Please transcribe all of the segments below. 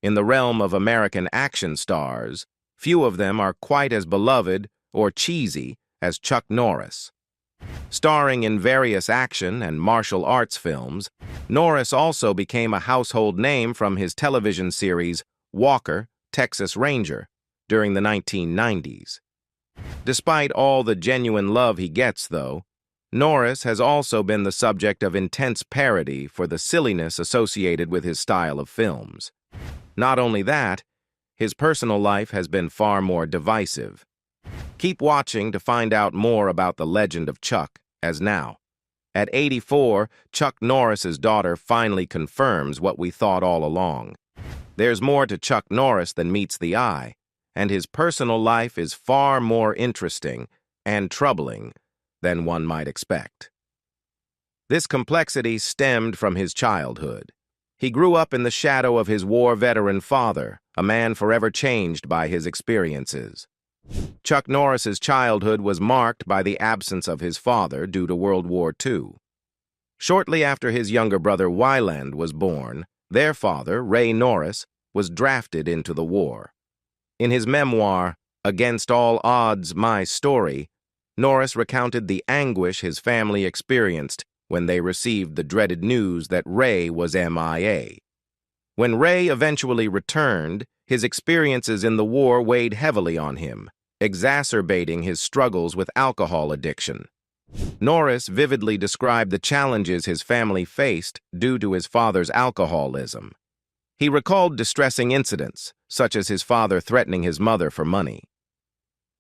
In the realm of American action stars, few of them are quite as beloved or cheesy as Chuck Norris. Starring in various action and martial arts films, Norris also became a household name from his television series Walker, Texas Ranger during the 1990s. Despite all the genuine love he gets, though, Norris has also been the subject of intense parody for the silliness associated with his style of films. Not only that, his personal life has been far more divisive. Keep watching to find out more about the legend of Chuck, as now, at 84, Chuck Norris's daughter finally confirms what we thought all along. There's more to Chuck Norris than meets the eye, and his personal life is far more interesting and troubling than one might expect. This complexity stemmed from his childhood. He grew up in the shadow of his war veteran father, a man forever changed by his experiences. Chuck Norris's childhood was marked by the absence of his father due to World War II. Shortly after his younger brother Wyland was born, their father, Ray Norris, was drafted into the war. In his memoir, Against All Odds, My Story, Norris recounted the anguish his family experienced when they received the dreaded news that Ray was MIA. When Ray eventually returned, his experiences in the war weighed heavily on him, exacerbating his struggles with alcohol addiction. Norris vividly described the challenges his family faced due to his father's alcoholism. He recalled distressing incidents, such as his father threatening his mother for money.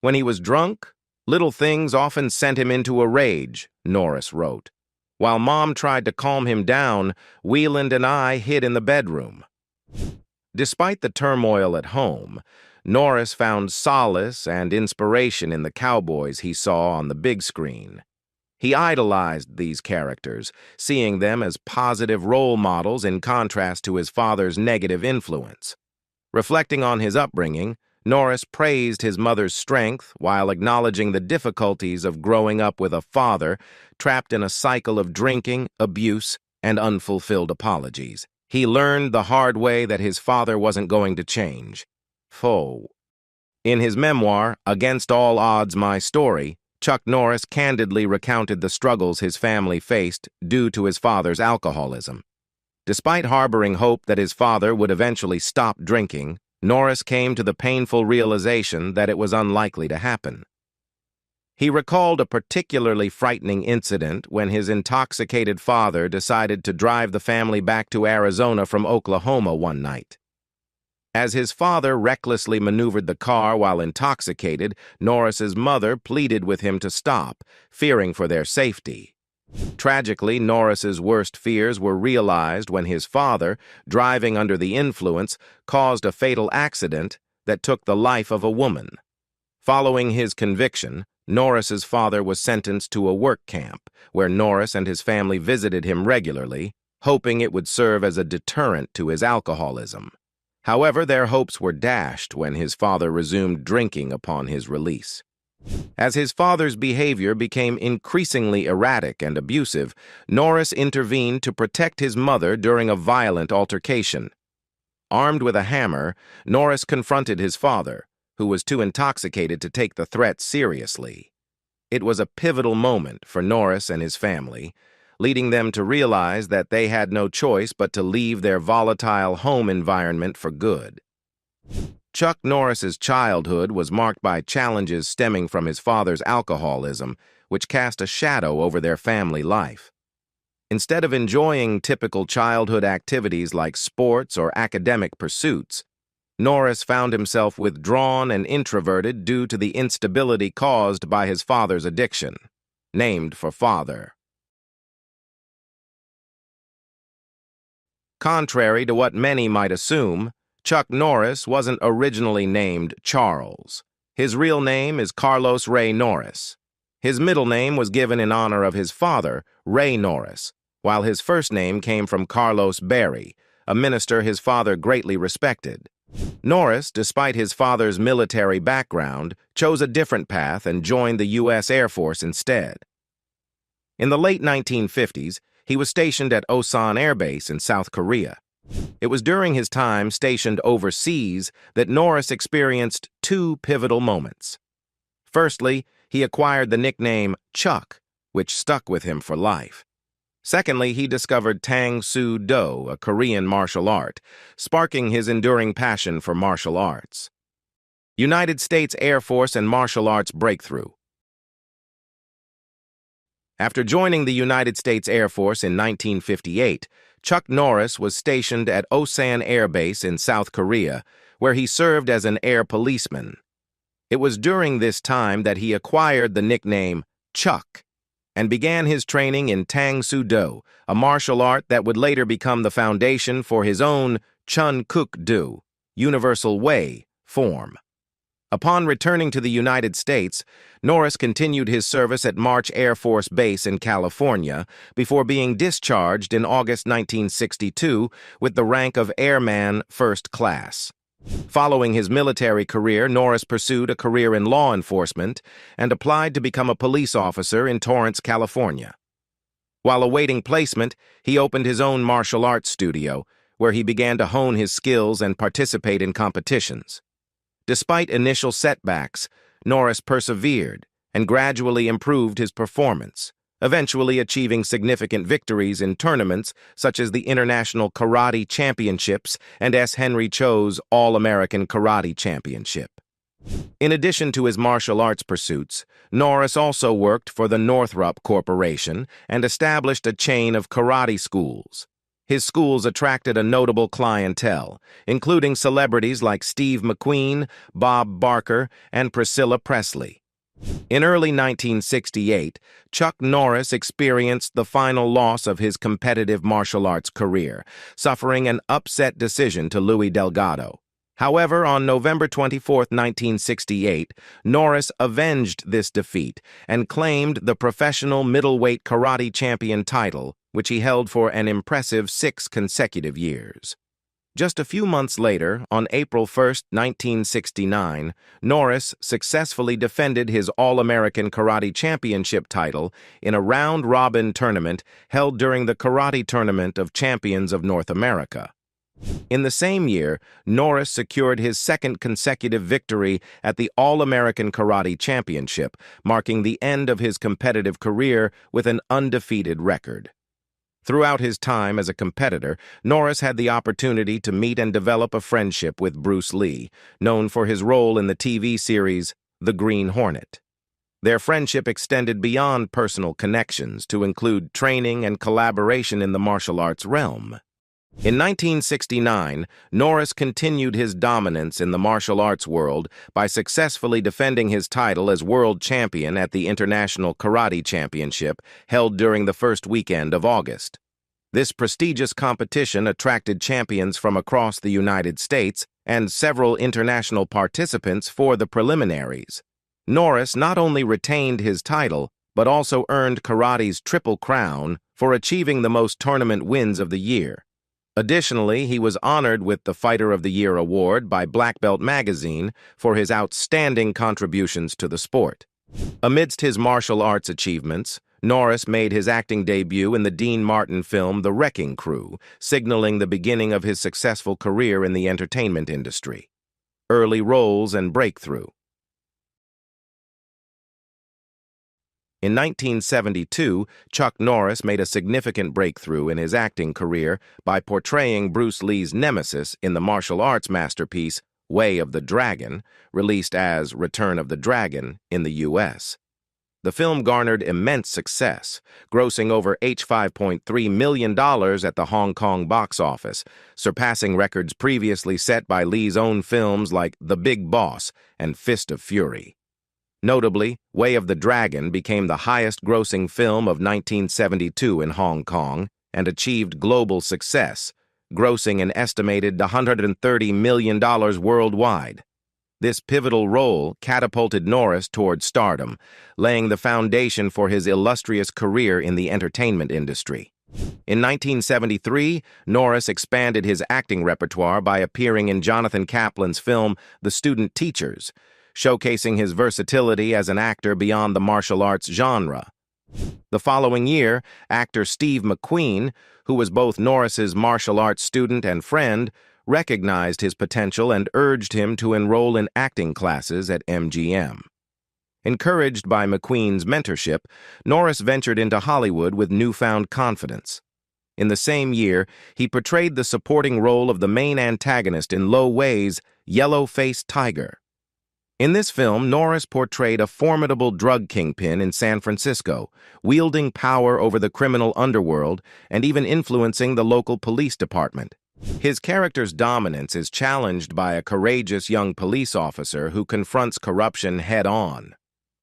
When he was drunk, little things often sent him into a rage, Norris wrote. While Mom tried to calm him down, Wieland and I hid in the bedroom. Despite the turmoil at home, Norris found solace and inspiration in the cowboys he saw on the big screen. He idolized these characters, seeing them as positive role models in contrast to his father's negative influence. Reflecting on his upbringing, Norris praised his mother's strength while acknowledging the difficulties of growing up with a father trapped in a cycle of drinking, abuse, and unfulfilled apologies. He learned the hard way that his father wasn't going to change. In his memoir, Against All Odds, My Story, Chuck Norris candidly recounted the struggles his family faced due to his father's alcoholism. Despite harboring hope that his father would eventually stop drinking, Norris came to the painful realization that it was unlikely to happen. He recalled a particularly frightening incident when his intoxicated father decided to drive the family back to Arizona from Oklahoma one night. As his father recklessly maneuvered the car while intoxicated, Norris's mother pleaded with him to stop, fearing for their safety. Tragically, Norris's worst fears were realized when his father, driving under the influence, caused a fatal accident that took the life of a woman. Following his conviction, Norris's father was sentenced to a work camp, where Norris and his family visited him regularly, hoping it would serve as a deterrent to his alcoholism. However, their hopes were dashed when his father resumed drinking upon his release. As his father's behavior became increasingly erratic and abusive, Norris intervened to protect his mother during a violent altercation. Armed with a hammer, Norris confronted his father, who was too intoxicated to take the threat seriously. It was a pivotal moment for Norris and his family, leading them to realize that they had no choice but to leave their volatile home environment for good. Chuck Norris's childhood was marked by challenges stemming from his father's alcoholism, which cast a shadow over their family life. Instead of enjoying typical childhood activities like sports or academic pursuits, Norris found himself withdrawn and introverted due to the instability caused by his father's addiction, named for father. Contrary to what many might assume, Chuck Norris wasn't originally named Charles. His real name is Carlos Ray Norris. His middle name was given in honor of his father, Ray Norris, while his first name came from Carlos Berry, a minister his father greatly respected. Norris, despite his father's military background, chose a different path and joined the U.S. Air Force instead. In the late 1950s, he was stationed at Osan Air Base in South Korea. It was during his time stationed overseas that Norris experienced two pivotal moments. Firstly, he acquired the nickname Chuck, which stuck with him for life. Secondly, he discovered Tang Soo Do, a Korean martial art, sparking his enduring passion for martial arts. United States Air Force and martial arts breakthrough. After joining the United States Air Force in 1958, Chuck Norris was stationed at Osan Air Base in South Korea, where he served as an air policeman. It was during this time that he acquired the nickname Chuck and began his training in Tang Soo Do, a martial art that would later become the foundation for his own Chun Kuk Do, Universal Way, form. Upon returning to the United States, Norris continued his service at March Air Force Base in California before being discharged in August 1962 with the rank of Airman First Class. Following his military career, Norris pursued a career in law enforcement and applied to become a police officer in Torrance, California. While awaiting placement, he opened his own martial arts studio, where he began to hone his skills and participate in competitions. Despite initial setbacks, Norris persevered and gradually improved his performance, eventually achieving significant victories in tournaments such as the International Karate Championships and S. Henry Cho's All-American Karate Championship. In addition to his martial arts pursuits, Norris also worked for the Northrop Corporation and established a chain of karate schools. His schools attracted a notable clientele, including celebrities like Steve McQueen, Bob Barker, and Priscilla Presley. In early 1968, Chuck Norris experienced the final loss of his competitive martial arts career, suffering an upset decision to Louis Delgado. However, on November 24, 1968, Norris avenged this defeat and claimed the professional middleweight karate champion title, which he held for an impressive 6 consecutive years. Just a few months later, on April 1, 1969, Norris successfully defended his All-American Karate Championship title in a round-robin tournament held during the Karate Tournament of Champions of North America. In the same year, Norris secured his second consecutive victory at the All-American Karate Championship, marking the end of his competitive career with an undefeated record. Throughout his time as a competitor, Norris had the opportunity to meet and develop a friendship with Bruce Lee, known for his role in the TV series The Green Hornet. Their friendship extended beyond personal connections to include training and collaboration in the martial arts realm. In 1969, Norris continued his dominance in the martial arts world by successfully defending his title as world champion at the International Karate Championship held during the first weekend of August. This prestigious competition attracted champions from across the United States and several international participants for the preliminaries. Norris not only retained his title, but also earned karate's Triple Crown for achieving the most tournament wins of the year. Additionally, he was honored with the Fighter of the Year award by Black Belt magazine for his outstanding contributions to the sport. Amidst his martial arts achievements, Norris made his acting debut in the Dean Martin film The Wrecking Crew, signaling the beginning of his successful career in the entertainment industry. Early roles and breakthrough. In 1972, Chuck Norris made a significant breakthrough in his acting career by portraying Bruce Lee's nemesis in the martial arts masterpiece Way of the Dragon, released as Return of the Dragon in the U.S. The film garnered immense success, grossing over $5.3 million at the Hong Kong box office, surpassing records previously set by Lee's own films like The Big Boss and Fist of Fury. Notably, Way of the Dragon became the highest-grossing film of 1972 in Hong Kong and achieved global success, grossing an estimated $130 million worldwide. This pivotal role catapulted Norris toward stardom, laying the foundation for his illustrious career in the entertainment industry. In 1973, Norris expanded his acting repertoire by appearing in Jonathan Kaplan's film The Student Teachers, showcasing his versatility as an actor beyond the martial arts genre. The following year, actor Steve McQueen, who was both Norris's martial arts student and friend, recognized his potential and urged him to enroll in acting classes at MGM. Encouraged by McQueen's mentorship, Norris ventured into Hollywood with newfound confidence. In the same year, he portrayed the supporting role of the main antagonist in Lo Wei's Yellow-Faced Tiger. In this film, Norris portrayed a formidable drug kingpin in San Francisco, wielding power over the criminal underworld and even influencing the local police department. His character's dominance is challenged by a courageous young police officer who confronts corruption head-on.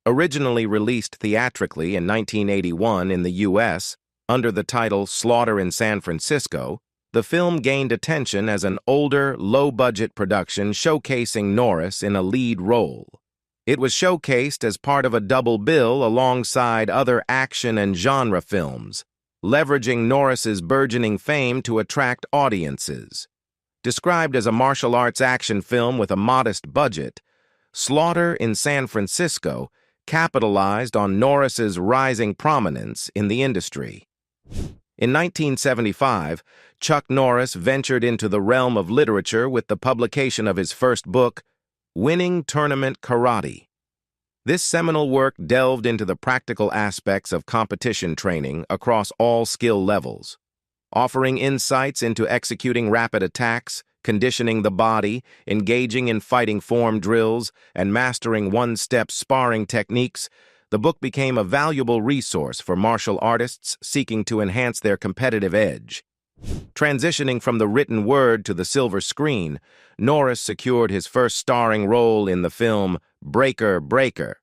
Originally released theatrically in 1981 in the U.S., under the title Slaughter in San Francisco, the film gained attention as an older, low-budget production showcasing Norris in a lead role. It was showcased as part of a double bill alongside other action and genre films, leveraging Norris's burgeoning fame to attract audiences. Described as a martial arts action film with a modest budget, Slaughter in San Francisco capitalized on Norris's rising prominence in the industry. In 1975, Chuck Norris ventured into the realm of literature with the publication of his first book, Winning Tournament Karate. This seminal work delved into the practical aspects of competition training across all skill levels, offering insights into executing rapid attacks, conditioning the body, engaging in fighting form drills, and mastering one-step sparring techniques. The book became a valuable resource for martial artists seeking to enhance their competitive edge. Transitioning from the written word to the silver screen, Norris secured his first starring role in the film Breaker Breaker.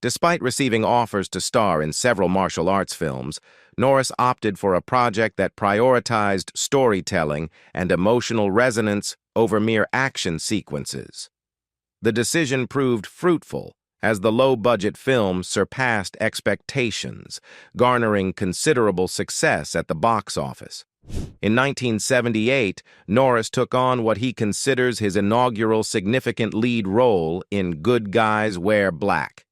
Despite receiving offers to star in several martial arts films, Norris opted for a project that prioritized storytelling and emotional resonance over mere action sequences. The decision proved fruitful, as the low-budget film surpassed expectations, garnering considerable success at the box office. In 1978, Norris took on what he considers his inaugural significant lead role in Good Guys Wear Black.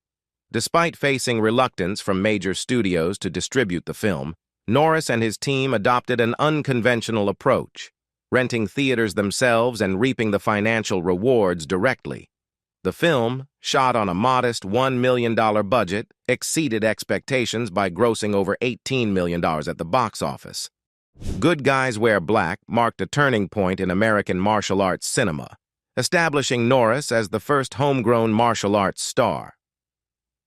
Despite facing reluctance from major studios to distribute the film, Norris and his team adopted an unconventional approach, renting theaters themselves and reaping the financial rewards directly. The film, shot on a modest $1 million budget, exceeded expectations by grossing over $18 million at the box office. Good Guys Wear Black marked a turning point in American martial arts cinema, establishing Norris as the first homegrown martial arts star.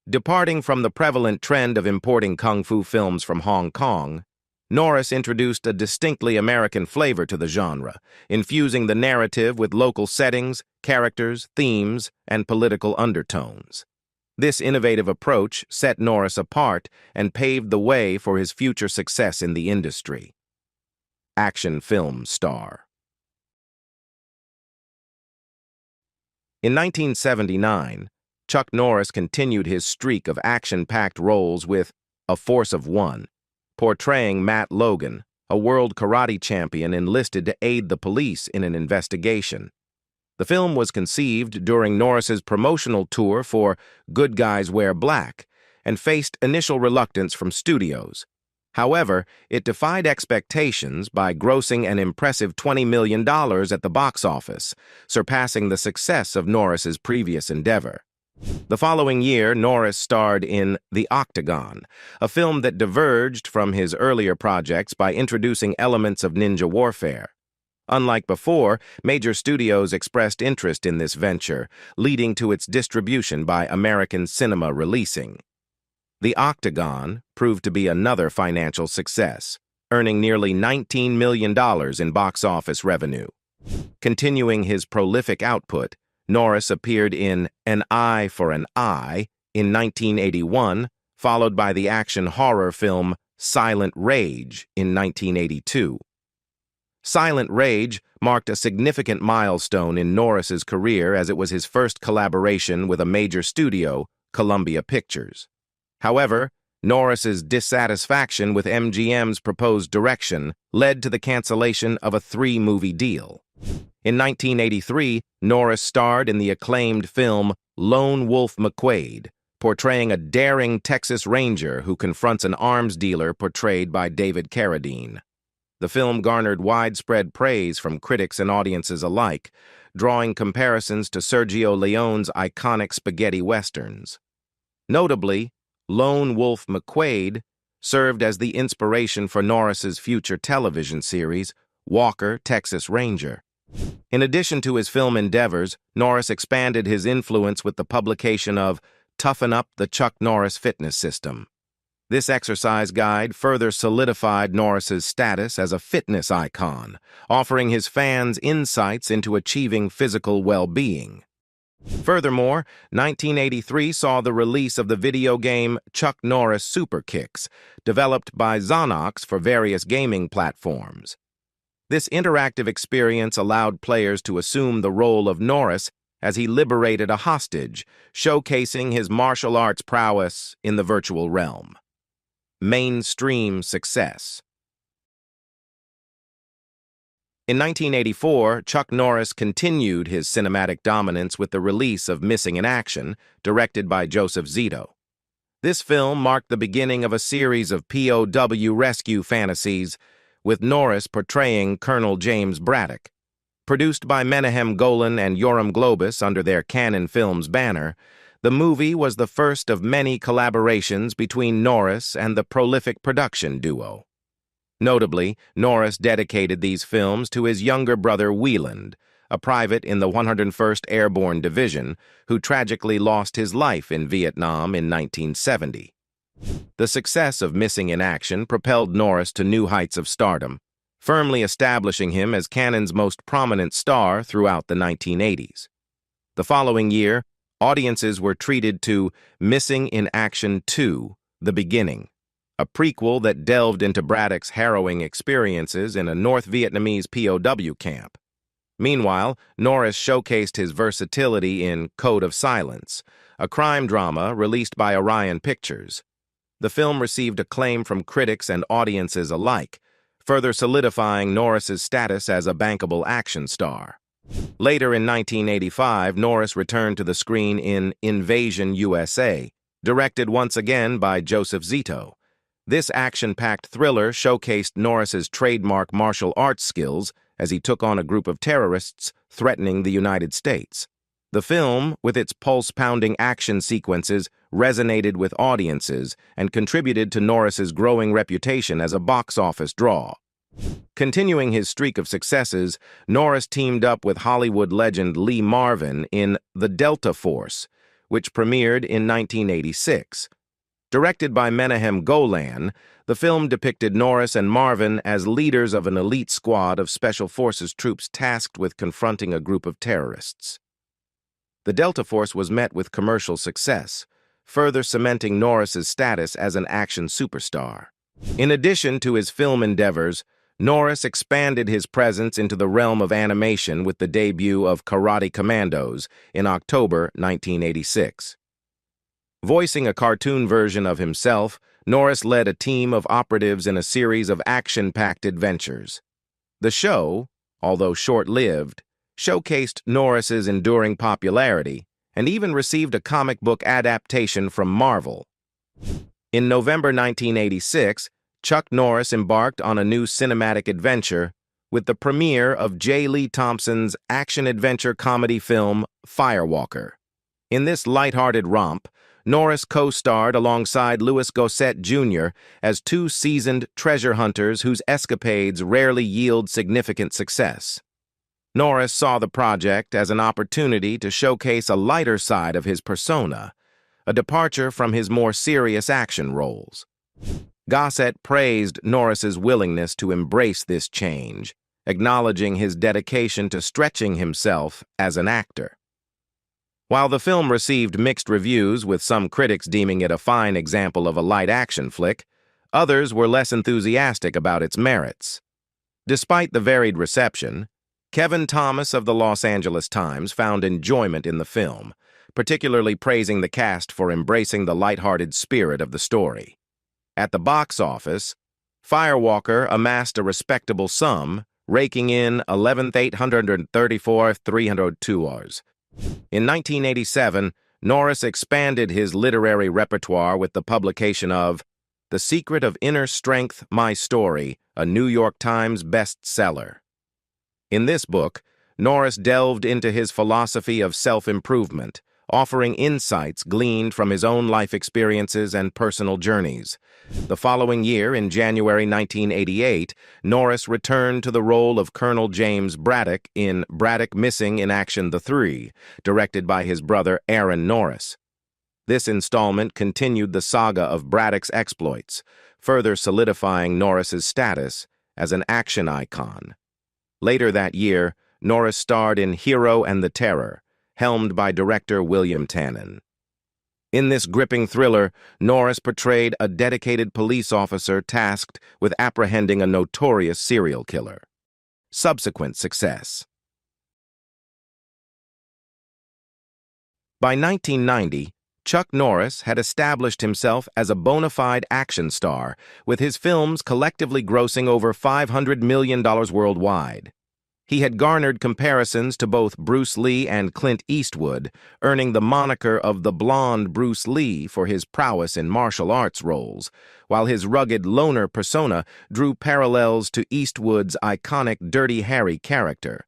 Departing from the prevalent trend of importing kung fu films from Hong Kong, Norris introduced a distinctly American flavor to the genre, infusing the narrative with local settings, characters, themes, and political undertones. This innovative approach set Norris apart and paved the way for his future success in the industry. Action film star. In 1979, Chuck Norris continued his streak of action-packed roles with A Force of One, portraying Matt Logan, a world karate champion enlisted to aid the police in an investigation. The film was conceived during Norris's promotional tour for Good Guys Wear Black and faced initial reluctance from studios. However, it defied expectations by grossing an impressive $20 million at the box office, surpassing the success of Norris's previous endeavor. The following year, Norris starred in The Octagon, a film that diverged from his earlier projects by introducing elements of ninja warfare. Unlike before, major studios expressed interest in this venture, leading to its distribution by American Cinema Releasing. The Octagon proved to be another financial success, earning nearly $19 million in box office revenue. Continuing his prolific output, Norris appeared in An Eye for an Eye in 1981, followed by the action horror film Silent Rage in 1982. Silent Rage marked a significant milestone in Norris's career as it was his first collaboration with a major studio, Columbia Pictures. However, Norris's dissatisfaction with MGM's proposed direction led to the cancellation of a 3-movie deal. In 1983, Norris starred in the acclaimed film Lone Wolf McQuade, portraying a daring Texas Ranger who confronts an arms dealer portrayed by David Carradine. The film garnered widespread praise from critics and audiences alike, drawing comparisons to Sergio Leone's iconic spaghetti westerns. Notably, Lone Wolf McQuade served as the inspiration for Norris's future television series, Walker, Texas Ranger. In addition to his film endeavors, Norris expanded his influence with the publication of Toughen Up the Chuck Norris Fitness System. This exercise guide further solidified Norris's status as a fitness icon, offering his fans insights into achieving physical well-being. Furthermore, 1983 saw the release of the video game Chuck Norris Super Kicks, developed by Zonox for various gaming platforms. This interactive experience allowed players to assume the role of Norris as he liberated a hostage, showcasing his martial arts prowess in the virtual realm. Mainstream success. In 1984, Chuck Norris continued his cinematic dominance with the release of Missing in Action, directed by Joseph Zito. This film marked the beginning of a series of POW rescue fantasies, with Norris portraying Colonel James Braddock. Produced by Menahem Golan and Yoram Globus under their Canon Films banner, the movie was the first of many collaborations between Norris and the prolific production duo. Notably, Norris dedicated these films to his younger brother Wieland, a private in the 101st Airborne Division, who tragically lost his life in Vietnam in 1970. The success of Missing in Action propelled Norris to new heights of stardom, firmly establishing him as Canon's most prominent star throughout the 1980s. The following year, audiences were treated to Missing in Action 2, The Beginning, a prequel that delved into Braddock's harrowing experiences in a North Vietnamese POW camp. Meanwhile, Norris showcased his versatility in Code of Silence, a crime drama released by Orion Pictures. The film received acclaim from critics and audiences alike, further solidifying Norris's status as a bankable action star. Later in 1985, Norris returned to the screen in Invasion USA, directed once again by Joseph Zito. This action-packed thriller showcased Norris's trademark martial arts skills as he took on a group of terrorists threatening the United States. The film, with its pulse-pounding action sequences, resonated with audiences and contributed to Norris's growing reputation as a box office draw. Continuing his streak of successes, Norris teamed up with Hollywood legend Lee Marvin in The Delta Force, which premiered in 1986. Directed by Menahem Golan, the film depicted Norris and Marvin as leaders of an elite squad of Special Forces troops tasked with confronting a group of terrorists. The Delta Force was met with commercial success, further cementing Norris's status as an action superstar. In addition to his film endeavors, Norris expanded his presence into the realm of animation with the debut of Karate Commandos in October 1986. Voicing a cartoon version of himself, Norris led a team of operatives in a series of action-packed adventures. The show, although short-lived, showcased Norris's enduring popularity and even received a comic book adaptation from Marvel. In November 1986, Chuck Norris embarked on a new cinematic adventure with the premiere of J. Lee Thompson's action-adventure comedy film Firewalker. In this lighthearted romp, Norris co-starred alongside Louis Gossett Jr. as two seasoned treasure hunters whose escapades rarely yield significant success. Norris saw the project as an opportunity to showcase a lighter side of his persona, a departure from his more serious action roles. Gossett praised Norris's willingness to embrace this change, acknowledging his dedication to stretching himself as an actor. While the film received mixed reviews, with some critics deeming it a fine example of a light action flick, others were less enthusiastic about its merits. Despite the varied reception, Kevin Thomas of the Los Angeles Times found enjoyment in the film, particularly praising the cast for embracing the lighthearted spirit of the story. At the box office, Firewalker amassed a respectable sum, raking in $11,834,302. In 1987, Norris expanded his literary repertoire with the publication of The Secret of Inner Strength, My Story, a New York Times bestseller. In this book, Norris delved into his philosophy of self-improvement, offering insights gleaned from his own life experiences and personal journeys. The following year, in January 1988, Norris returned to the role of Colonel James Braddock in Braddock Missing in Action the 3, directed by his brother Aaron Norris. This installment continued the saga of Braddock's exploits, further solidifying Norris's status as an action icon. Later that year, Norris starred in Hero and the Terror, helmed by director William Tannen. In this gripping thriller, Norris portrayed a dedicated police officer tasked with apprehending a notorious serial killer. Subsequent success. By 1990, Chuck Norris had established himself as a bona fide action star, with his films collectively grossing over $500 million worldwide. He had garnered comparisons to both Bruce Lee and Clint Eastwood, earning the moniker of the blonde Bruce Lee for his prowess in martial arts roles, while his rugged loner persona drew parallels to Eastwood's iconic Dirty Harry character.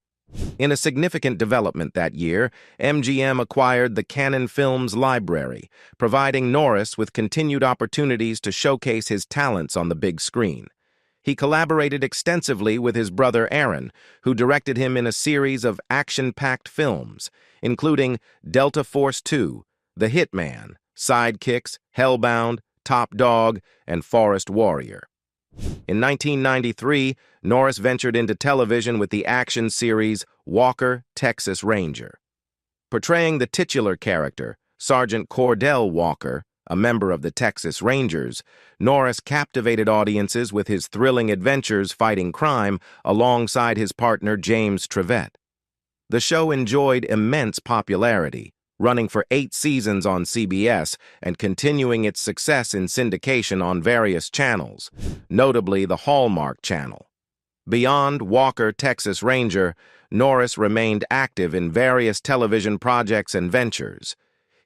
In a significant development that year, MGM acquired the Cannon Films library, providing Norris with continued opportunities to showcase his talents on the big screen. He collaborated extensively with his brother Aaron, who directed him in a series of action-packed films, including Delta Force 2, The Hitman, Sidekicks, Hellbound, Top Dog, and Forest Warrior. In 1993, Norris ventured into television with the action series Walker, Texas Ranger. Portraying the titular character, Sergeant Cordell Walker, a member of the Texas Rangers, Norris captivated audiences with his thrilling adventures fighting crime alongside his partner James Trevette. The show enjoyed immense popularity, running for 8 seasons on CBS and continuing its success in syndication on various channels, notably the Hallmark Channel. Beyond Walker, Texas Ranger, Norris remained active in various television projects and ventures.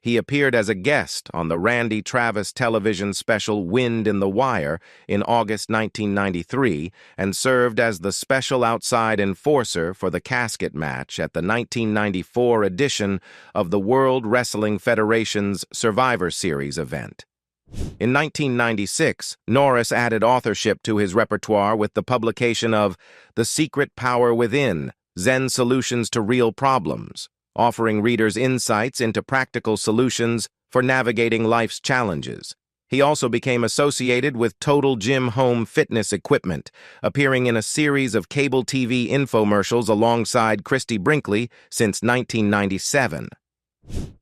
He appeared as a guest on the Randy Travis television special Wind in the Wire in August 1993 and served as the special outside enforcer for the casket match at the 1994 edition of the World Wrestling Federation's Survivor Series event. In 1996, Norris added authorship to his repertoire with the publication of The Secret Power Within, Zen Solutions to Real Problems, offering readers insights into practical solutions for navigating life's challenges. He also became associated with Total Gym home fitness equipment, appearing in a series of cable TV infomercials alongside Christy Brinkley since 1997.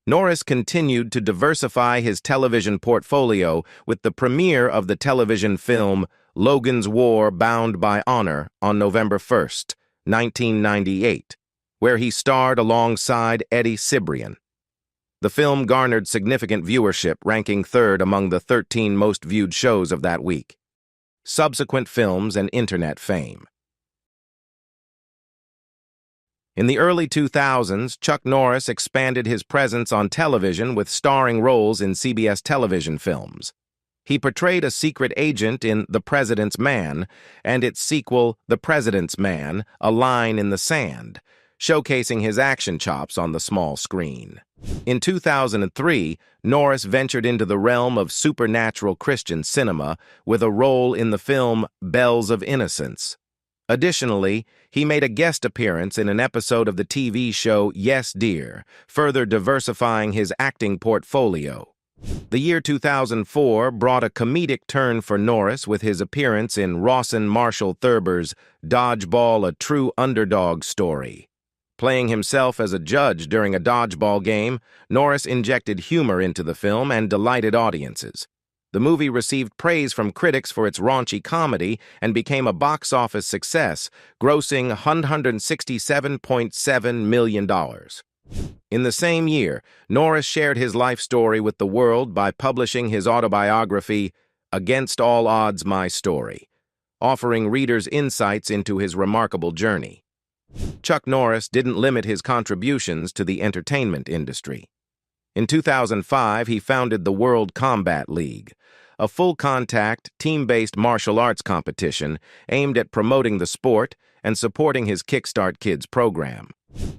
Norris continued to diversify his television portfolio with the premiere of the television film Logan's War Bound by Honor on November 1, 1998. Where he starred alongside Eddie Cibrian. The film garnered significant viewership, ranking 3rd among the 13 most viewed shows of that week. Subsequent films and internet fame. In the early 2000s, Chuck Norris expanded his presence on television with starring roles in CBS television films. He portrayed a secret agent in The President's Man and its sequel, The President's Man, A Line in the Sand, showcasing his action chops on the small screen. In 2003, Norris ventured into the realm of supernatural Christian cinema with a role in the film Bells of Innocence. Additionally, he made a guest appearance in an episode of the TV show Yes, Dear, further diversifying his acting portfolio. The year 2004 brought a comedic turn for Norris with his appearance in Rawson Marshall Thurber's Dodgeball: A True Underdog Story. Playing himself as a judge during a dodgeball game, Norris injected humor into the film and delighted audiences. The movie received praise from critics for its raunchy comedy and became a box office success, grossing $167.7 million. In the same year, Norris shared his life story with the world by publishing his autobiography, Against All Odds, My Story, offering readers insights into his remarkable journey. Chuck Norris didn't limit his contributions to the entertainment industry. In 2005, he founded the World Combat League, a full-contact, team-based martial arts competition aimed at promoting the sport and supporting his Kickstart Kids program.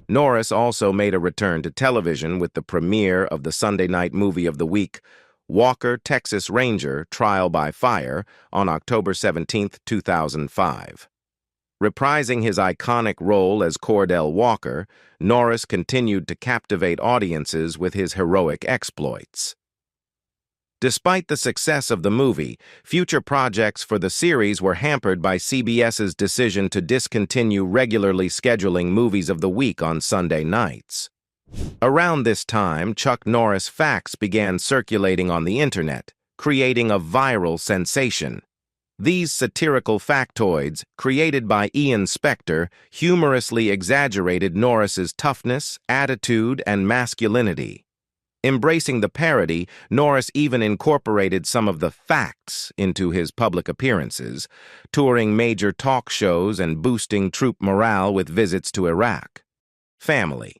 Norris also made a return to television with the premiere of the Sunday night movie of the week, Walker, Texas Ranger, Trial by Fire, on October 17, 2005. Reprising his iconic role as Cordell Walker, Norris continued to captivate audiences with his heroic exploits. Despite the success of the movie, future projects for the series were hampered by CBS's decision to discontinue regularly scheduling movies of the week on Sunday nights. Around this time, Chuck Norris facts began circulating on the internet, creating a viral sensation. These satirical factoids, created by Ian Spector, humorously exaggerated Norris's toughness, attitude, and masculinity. Embracing the parody, Norris even incorporated some of the facts into his public appearances, touring major talk shows and boosting troop morale with visits to Iraq. Family.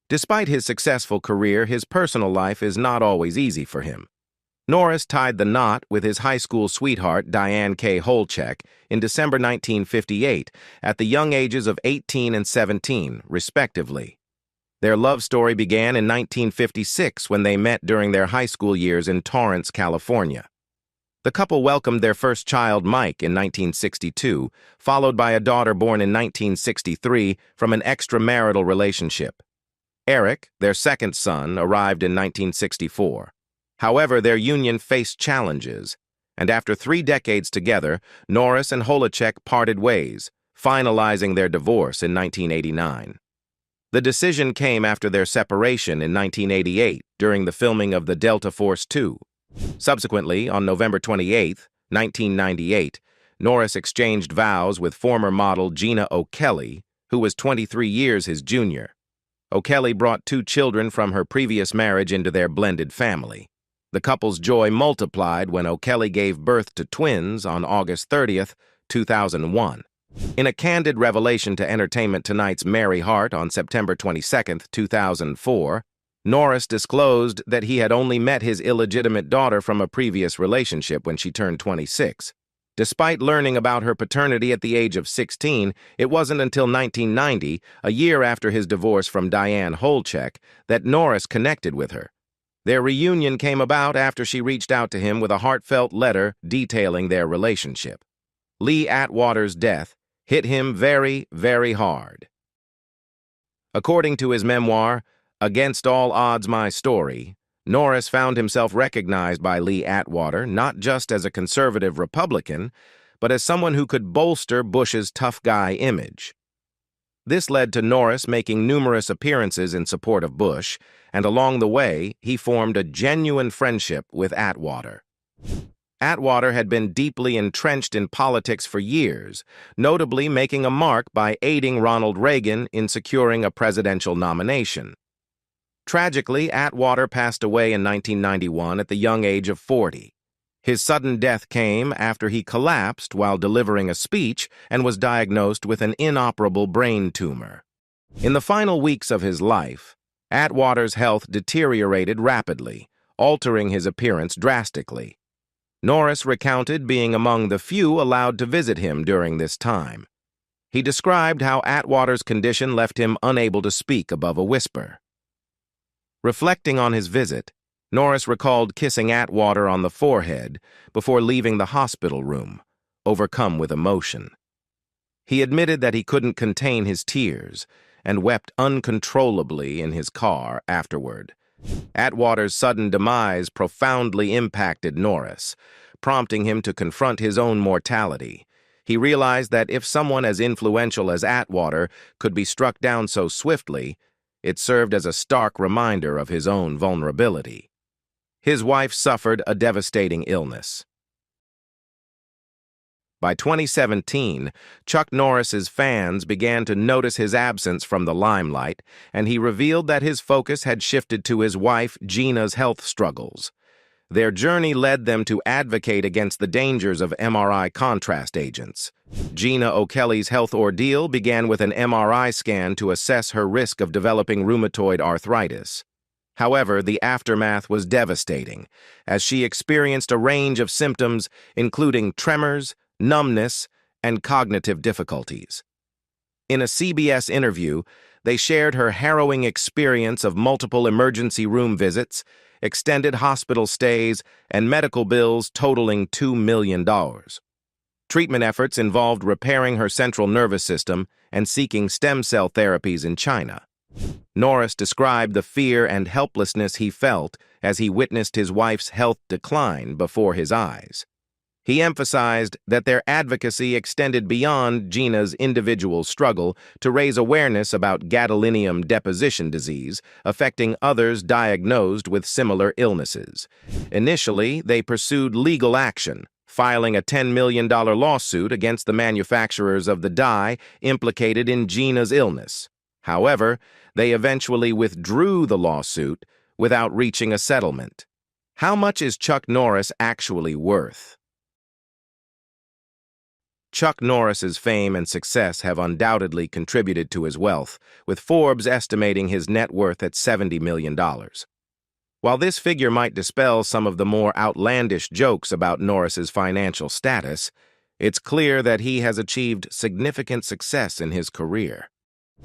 Despite his successful career, his personal life is not always easy for him. Norris tied the knot with his high school sweetheart, Diane K. Holchek, in December 1958, at the young ages of 18 and 17, respectively. Their love story began in 1956 when they met during their high school years in Torrance, California. The couple welcomed their first child, Mike, in 1962, followed by a daughter born in 1963 from an extramarital relationship. Eric, their second son, arrived in 1964. However, their union faced challenges, and after 3 decades together, Norris and Holchek parted ways, finalizing their divorce in 1989. The decision came after their separation in 1988 during the filming of the Delta Force II. Subsequently, on November 28, 1998, Norris exchanged vows with former model Gina O'Kelly, who was 23 years his junior. O'Kelly brought 2 children from her previous marriage into their blended family. The couple's joy multiplied when O'Kelly gave birth to twins on August 30, 2001. In a candid revelation to Entertainment Tonight's Mary Hart on September 22, 2004, Norris disclosed that he had only met his illegitimate daughter from a previous relationship when she turned 26. Despite learning about her paternity at the age of 16, it wasn't until 1990, a year after his divorce from Diane Holchek, that Norris connected with her. Their reunion came about after she reached out to him with a heartfelt letter detailing their relationship. Lee Atwater's death hit him very, very hard. According to his memoir, Against All Odds, My Story, Norris found himself recognized by Lee Atwater not just as a conservative Republican, but as someone who could bolster Bush's tough guy image. This led to Norris making numerous appearances in support of Bush, and along the way, he formed a genuine friendship with Atwater. Atwater had been deeply entrenched in politics for years, notably making a mark by aiding Ronald Reagan in securing a presidential nomination. Tragically, Atwater passed away in 1991 at the young age of 40. His sudden death came after he collapsed while delivering a speech and was diagnosed with an inoperable brain tumor. In the final weeks of his life, Atwater's health deteriorated rapidly, altering his appearance drastically. Norris recounted being among the few allowed to visit him during this time. He described how Atwater's condition left him unable to speak above a whisper. Reflecting on his visit, Norris recalled kissing Atwater on the forehead before leaving the hospital room, overcome with emotion. He admitted that he couldn't contain his tears and wept uncontrollably in his car afterward. Atwater's sudden demise profoundly impacted Norris, prompting him to confront his own mortality. He realized that if someone as influential as Atwater could be struck down so swiftly, it served as a stark reminder of his own vulnerability. His wife suffered a devastating illness. By 2017, Chuck Norris's fans began to notice his absence from the limelight, and he revealed that his focus had shifted to his wife Gina's health struggles. Their journey led them to advocate against the dangers of MRI contrast agents. Gina O'Kelly's health ordeal began with an MRI scan to assess her risk of developing rheumatoid arthritis. However, the aftermath was devastating, as she experienced a range of symptoms, including tremors, numbness, and cognitive difficulties. In a CBS interview, they shared her harrowing experience of multiple emergency room visits, extended hospital stays, and medical bills totaling $2 million. Treatment efforts involved repairing her central nervous system and seeking stem cell therapies in China. Norris described the fear and helplessness he felt as he witnessed his wife's health decline before his eyes. He emphasized that their advocacy extended beyond Gina's individual struggle to raise awareness about gadolinium deposition disease affecting others diagnosed with similar illnesses. Initially, they pursued legal action, filing a $10 million lawsuit against the manufacturers of the dye implicated in Gina's illness. However, they eventually withdrew the lawsuit without reaching a settlement. How much is Chuck Norris actually worth? Chuck Norris's fame and success have undoubtedly contributed to his wealth, with Forbes estimating his net worth at $70 million. While this figure might dispel some of the more outlandish jokes about Norris's financial status, it's clear that he has achieved significant success in his career.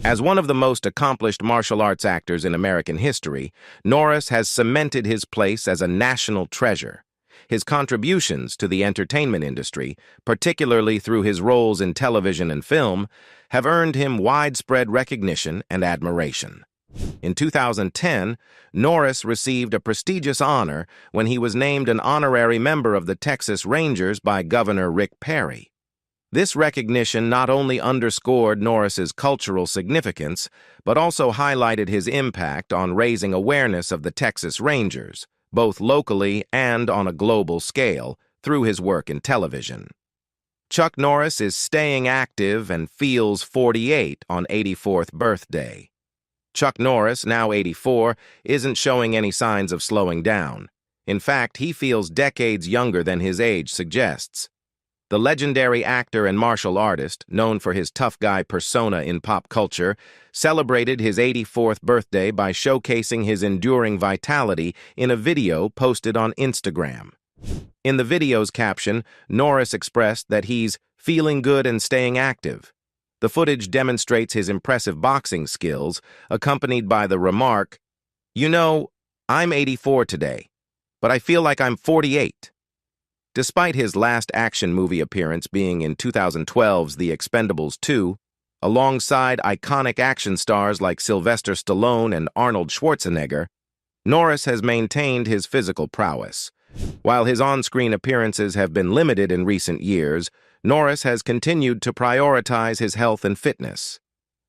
As one of the most accomplished martial arts actors in American history, Norris has cemented his place as a national treasure. His contributions to the entertainment industry, particularly through his roles in television and film, have earned him widespread recognition and admiration. In 2010, Norris received a prestigious honor when he was named an honorary member of the Texas Rangers by Governor Rick Perry. This recognition not only underscored Norris's cultural significance, but also highlighted his impact on raising awareness of the Texas Rangers, both locally and on a global scale, through his work in television. Chuck Norris is staying active and feels 48 on 84th birthday. Chuck Norris, now 84, isn't showing any signs of slowing down. In fact, he feels decades younger than his age suggests. The legendary actor and martial artist, known for his tough guy persona in pop culture, celebrated his 84th birthday by showcasing his enduring vitality in a video posted on Instagram. In the video's caption, Norris expressed that he's feeling good and staying active. The footage demonstrates his impressive boxing skills, accompanied by the remark, "You know, I'm 84 today, but I feel like I'm 48. Despite his last action movie appearance being in 2012's The Expendables 2, alongside iconic action stars like Sylvester Stallone and Arnold Schwarzenegger, Norris has maintained his physical prowess. While his on-screen appearances have been limited in recent years, Norris has continued to prioritize his health and fitness.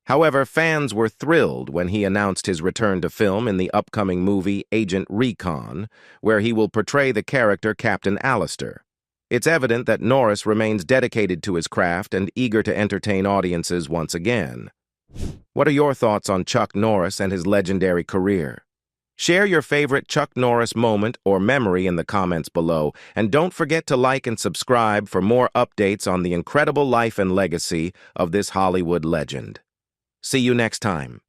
However, fans were thrilled when he announced his return to film in the upcoming movie Agent Recon, where he will portray the character Captain Alistair. It's evident that Norris remains dedicated to his craft and eager to entertain audiences once again. What are your thoughts on Chuck Norris and his legendary career? Share your favorite Chuck Norris moment or memory in the comments below, and don't forget to like and subscribe for more updates on the incredible life and legacy of this Hollywood legend. See you next time.